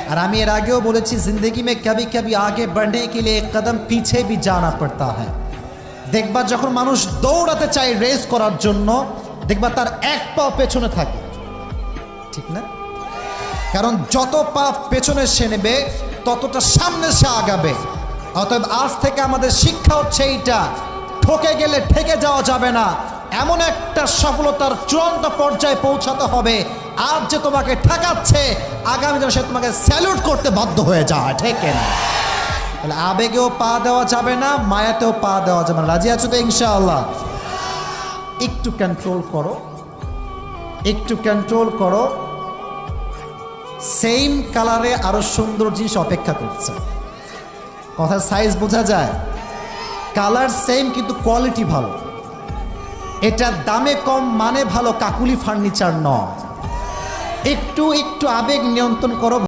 और আমি এর আগেও বলেছি जिंदगी में कभी कभी आगे बढ़ने के लिए एक कदम पीछे भी जाना पड़ता है। দেখবা যখন মানুষ দৌড়াতে চায় রেস করার জন্য, দেখবা তার এক পা পেছনে থাকে, ঠিক না? কারণ যত পা পেছনে সে নেবে ততটা সামনে সে আগাবে। অতএব আজ থেকে আমাদের শিক্ষা হচ্ছে এইটা, ঠকে গেলে ঠেকে যাওয়া যাবে না, এমন একটা সফলতার চূড়ান্ত পর্যায়ে পৌঁছাতে হবে আজ যে তোমাকে ঠকাচ্ছে আগামী দিনে সে তোমাকে স্যালুট করতে বাধ্য হয়ে যায়, ঠিক না? তাহলে আবেগেও পা দেওয়া যাবে না, মায়াতেও পা দেওয়া যাবে না। রাজি আছো তো ইনশাআল্লাহ? একটু কন্ট্রোল করো, একটু কন্ট্রোল করো। সেম কালারে আরো সুন্দর জিনিস অপেক্ষা করছে। কথার সাইজ বোঝা যায়, কালার সেম কিন্তু কোয়ালিটি ভালো। এটা দামে কম মানে ভালো, কাকুলি ফার্নিচার নয়। একটু একটু আবেগ নিয়ন্ত্রণ করো।